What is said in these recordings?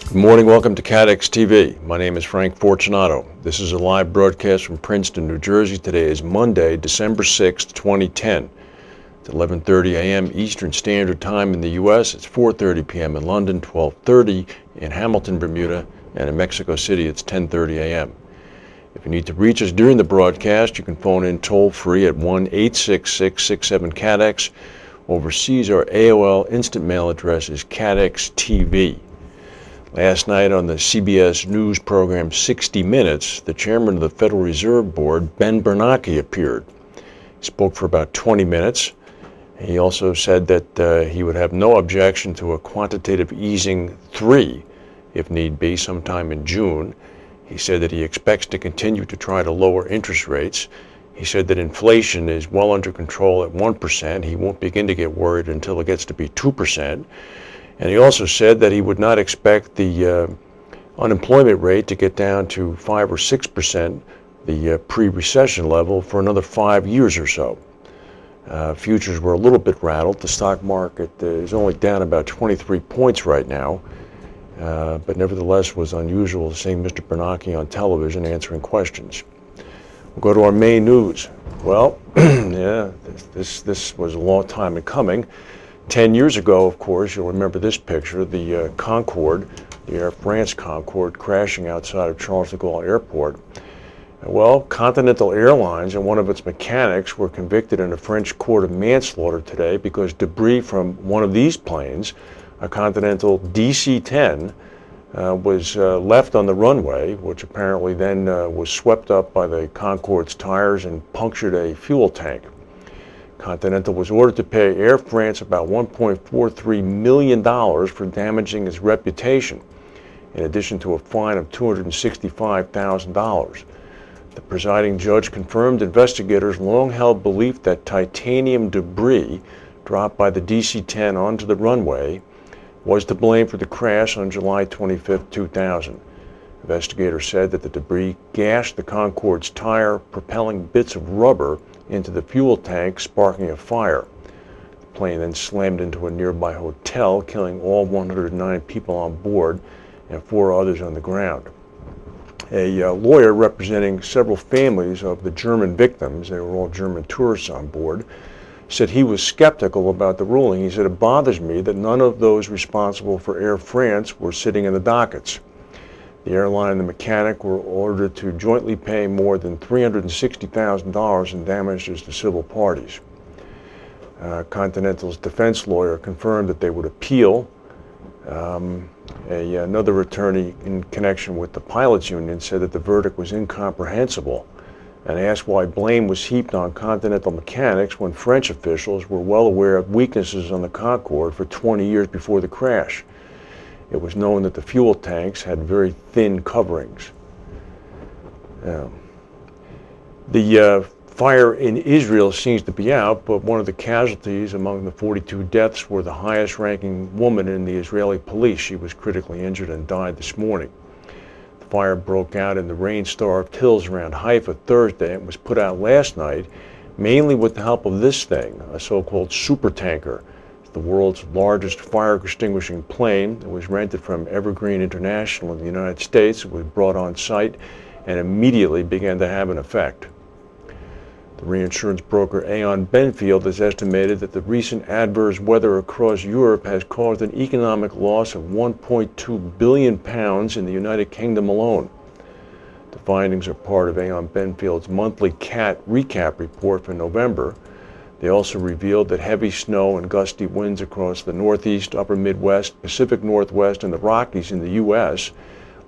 Good morning, welcome to CATEX-TV. My name is Frank Fortunato. This is a live broadcast from Princeton, New Jersey. Today is Monday, December 6th, 2010. It's 11:30 a.m. Eastern Standard Time in the U.S. It's 4:30 p.m. in London, 12:30 in Hamilton, Bermuda, and in Mexico City it's 10:30 a.m. If you need to reach us during the broadcast, you can phone in toll-free at 1-866-67-CATEX. Overseas, our AOL instant mail address is CATEX-TV. Last night on the CBS News program 60 Minutes, the chairman of the Federal Reserve Board, Ben Bernanke, appeared. He spoke for about 20 minutes. He also said that he would have no objection to a quantitative easing 3, if need be, sometime in June. He said that he expects to continue to try to lower interest rates. He said that inflation is well under control at 1%. He won't begin to get worried until it gets to be 2%. And he also said that he would not expect the unemployment rate to get down to 5 or 6%, the pre-recession level, for another 5 years or so. Futures were a little bit rattled. The stock market is only down about 23 points right now, but nevertheless was unusual seeing Mr. Bernanke on television answering questions. We'll go to our main news. Well, yeah, this was a long time in coming. 10 years ago, of course, you'll remember this picture, the Concorde, the Air France Concorde, crashing outside of Charles de Gaulle Airport. Well, Continental Airlines and one of its mechanics were convicted in a French court of manslaughter today because debris from one of these planes, a Continental DC-10, was left on the runway, which apparently then was swept up by the Concorde's tires and punctured a fuel tank. Continental was ordered to pay Air France about $1.43 million for damaging its reputation, in addition to a fine of $265,000. The presiding judge confirmed investigators' long-held belief that titanium debris dropped by the DC-10 onto the runway was to blame for the crash on July 25, 2000. Investigators said that the debris gashed the Concorde's tire, propelling bits of rubber into the fuel tank, sparking a fire. The plane then slammed into a nearby hotel, killing all 109 people on board and 4 others on the ground. A lawyer representing several families of the German victims, they were all German tourists on board, said he was skeptical about the ruling. He said, "It bothers me that none of those responsible for Air France were sitting in the dockets." The airline and the mechanic were ordered to jointly pay more than $360,000 in damages to civil parties. Continental's defense lawyer confirmed that they would appeal. Another attorney in connection with the pilots union said that the verdict was incomprehensible and asked why blame was heaped on Continental mechanics when French officials were well aware of weaknesses on the Concorde for 20 years before the crash. It was known that the fuel tanks had very thin coverings. The fire in Israel seems to be out, but one of the casualties among the 42 deaths were the highest-ranking woman in the Israeli police. She was critically injured and died this morning. The fire broke out in the rain-starved hills around Haifa Thursday and was put out last night, mainly with the help of this thing, a so-called supertanker. The world's largest fire extinguishing plane. It was rented from Evergreen International in the United States. It was brought on site and immediately began to have an effect. The reinsurance broker Aon Benfield has estimated that the recent adverse weather across Europe has caused an economic loss of £1.2 billion in the United Kingdom alone. The findings are part of Aon Benfield's monthly CAT recap report for November. They also revealed that heavy snow and gusty winds across the Northeast, Upper Midwest, Pacific Northwest, and the Rockies in the U.S.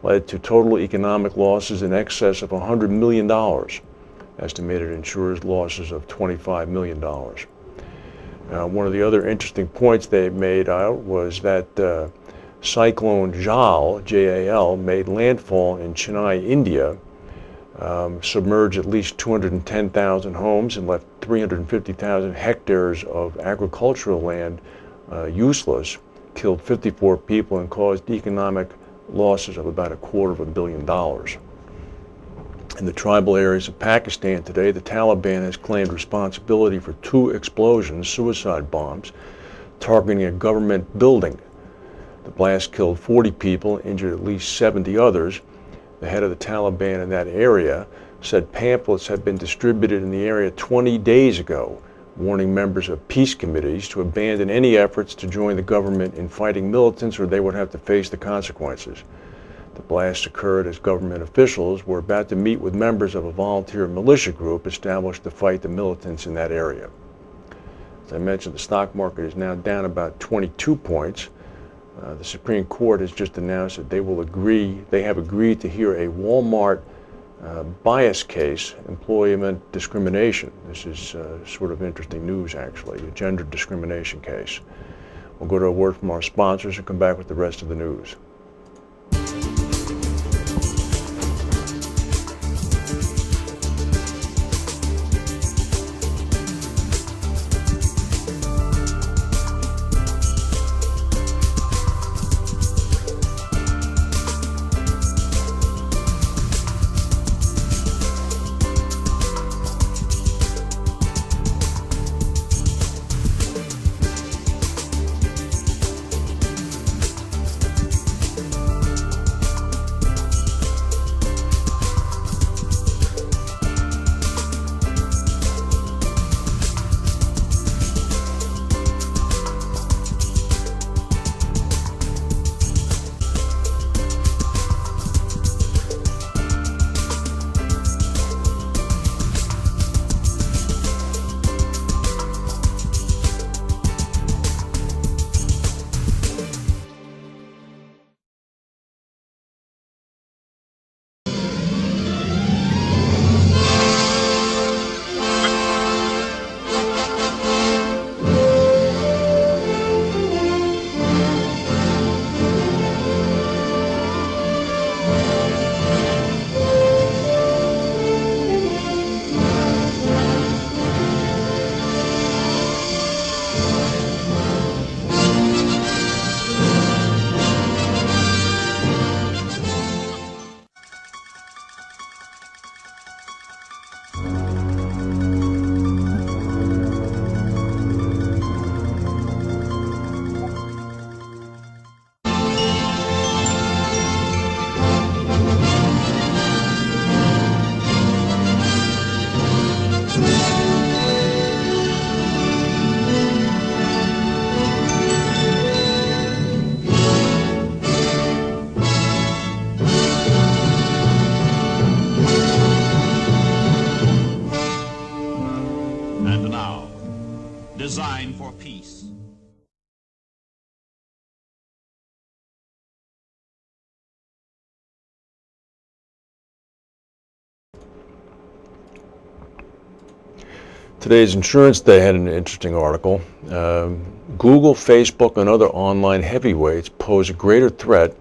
led to total economic losses in excess of $100 million. Estimated insurers' losses of $25 million. One of the other interesting points they made out was that Cyclone Jal, J-A-L, made landfall in Chennai, India, submerged at least 210,000 homes and left 350,000 hectares of agricultural land useless, killed 54 people, and caused economic losses of about $250 million. In the tribal areas of Pakistan today, the Taliban has claimed responsibility for 2 explosions, suicide bombs, targeting a government building. The blast killed 40 people, injured at least 70 others. The head of the Taliban in that area said pamphlets had been distributed in the area 20 days ago, warning members of peace committees to abandon any efforts to join the government in fighting militants, or they would have to face the consequences. The blast occurred as government officials were about to meet with members of a volunteer militia group established to fight the militants in that area. As I mentioned, the stock market is now down about 22 points. The Supreme Court has just announced that they have agreed to hear a Walmart bias case, employment discrimination. This is sort of interesting news, actually, a gender discrimination case. We'll go to a word from our sponsors and come back with the rest of the news. Design for peace. Today's Insurance Day had an interesting article. Google, Facebook, and other online heavyweights pose a greater threat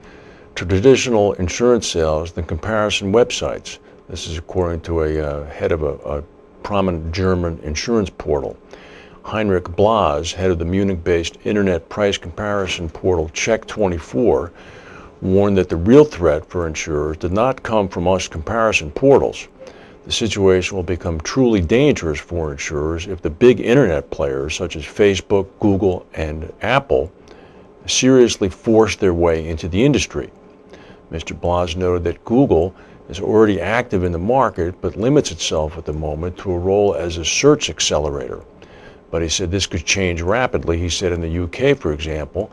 to traditional insurance sales than comparison websites. This is according to a head of a prominent German insurance portal. Heinrich Blas, head of the Munich-based internet price comparison portal Check24, warned that the real threat for insurers did not come from us comparison portals. The situation will become truly dangerous for insurers if the big internet players such as Facebook, Google, and Apple seriously force their way into the industry. Mr. Blas noted that Google is already active in the market but limits itself at the moment to a role as a search accelerator. But he said this could change rapidly. He said in the UK, for example,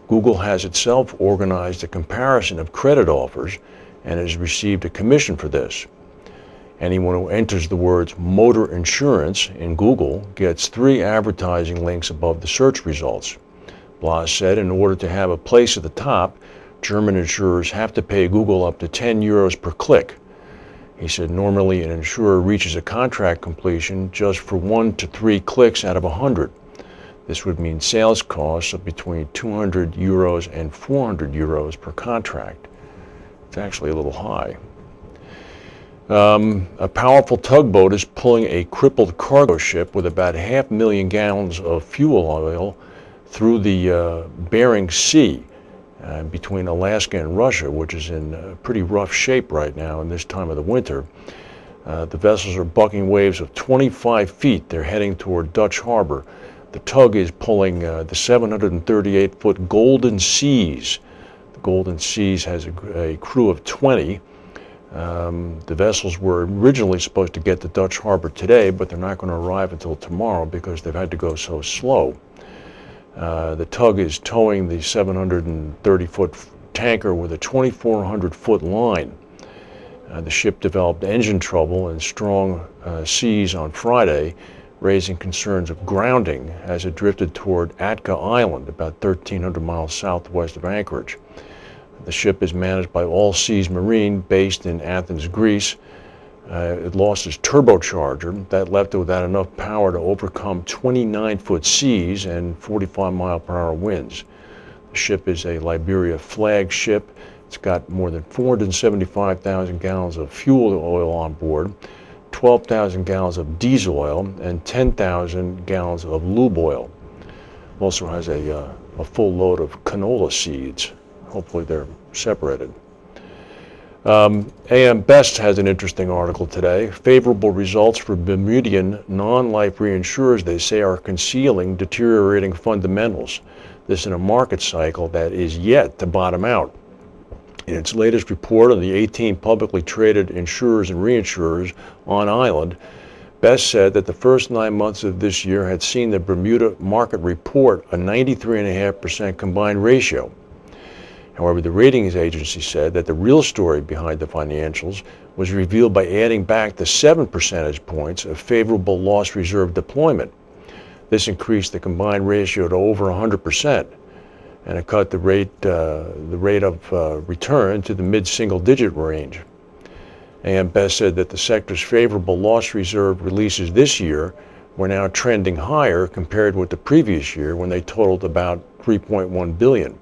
Google has itself organized a comparison of credit offers and has received a commission for this. Anyone who enters the words motor insurance in Google gets 3 advertising links above the search results. Blas said in order to have a place at the top, German insurers have to pay Google up to 10 euros per click. He said normally an insurer reaches a contract completion just for 1 to 3 clicks out of 100. This would mean sales costs of between 200 euros and 400 euros per contract. It's actually a little high. A powerful tugboat is pulling a crippled cargo ship with about 500,000 gallons of fuel oil through the Bering Sea between Alaska and Russia, which is in pretty rough shape right now in this time of the winter. The vessels are bucking waves of 25 feet. They're heading toward Dutch Harbor. The tug is pulling the 738-foot Golden Seas. The Golden Seas has a crew of 20. The vessels were originally supposed to get to Dutch Harbor today, but they're not going to arrive until tomorrow because they've had to go so slow. The tug is towing the 730-foot tanker with a 2,400-foot line. The ship developed engine trouble in strong seas on Friday, raising concerns of grounding as it drifted toward Atka Island, about 1,300 miles southwest of Anchorage. The ship is managed by All Seas Marine, based in Athens, Greece. It lost its turbocharger. That left it without enough power to overcome 29-foot seas and 45-mile-per-hour winds. The ship is a Liberia flag ship. It's got more than 475,000 gallons of fuel oil on board, 12,000 gallons of diesel oil, and 10,000 gallons of lube oil. Also has a full load of canola seeds. Hopefully they're separated. AM Best has an interesting article today. Favorable results for Bermudian non-life reinsurers, they say, are concealing deteriorating fundamentals. This in a market cycle that is yet to bottom out. In its latest report on the 18 publicly traded insurers and reinsurers on island, Best said that the first 9 months of this year had seen the Bermuda market report a 93.5% combined ratio. However, the ratings agency said that the real story behind the financials was revealed by adding back the 7 percentage points of favorable loss reserve deployment. This increased the combined ratio to over 100%, and it cut the rate of return to the mid-single-digit range. AM Best said that the sector's favorable loss reserve releases this year were now trending higher compared with the previous year, when they totaled about $3.1 billion.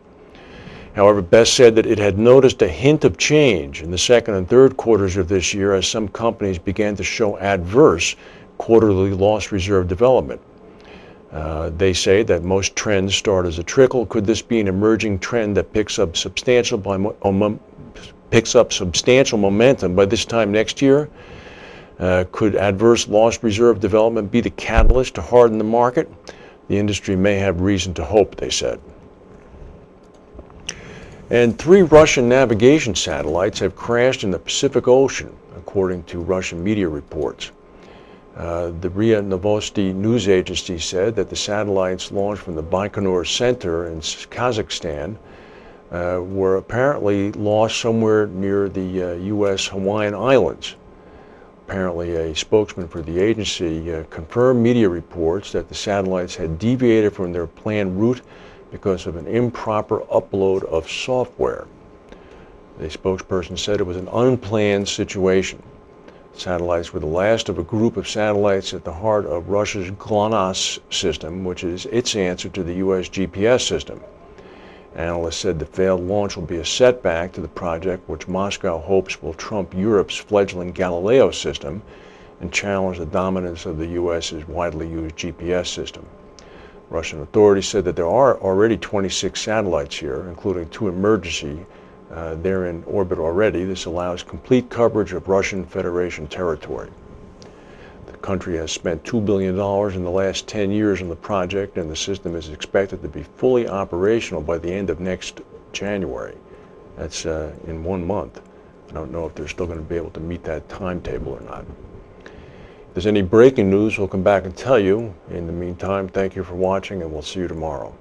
However, Best said that it had noticed a hint of change in the second and third quarters of this year as some companies began to show adverse quarterly loss reserve development. They say that most trends start as a trickle. Could this be an emerging trend that picks up substantial momentum by this time next year? Could adverse loss reserve development be the catalyst to harden the market? The industry may have reason to hope, they said. And 3 Russian navigation satellites have crashed in the Pacific Ocean, according to Russian media reports. The RIA Novosti news agency said that the satellites launched from the Baikonur Center in Kazakhstan were apparently lost somewhere near the U.S. Hawaiian Islands. Apparently, a spokesman for the agency confirmed media reports that the satellites had deviated from their planned route because of an improper upload of software. The spokesperson said it was an unplanned situation. Satellites were the last of a group of satellites at the heart of Russia's GLONASS system, which is its answer to the U.S. GPS system. Analysts said the failed launch will be a setback to the project, which Moscow hopes will trump Europe's fledgling Galileo system and challenge the dominance of the U.S.'s widely used GPS system. Russian authorities said that there are already 26 satellites here, including 2 emergency. They're in orbit already. This allows complete coverage of Russian Federation territory. The country has spent $2 billion in the last 10 years on the project, and the system is expected to be fully operational by the end of next January. That's in 1 month. I don't know if they're still going to be able to meet that timetable or not. If there's any breaking news, we'll come back and tell you. In the meantime, thank you for watching, and we'll see you tomorrow.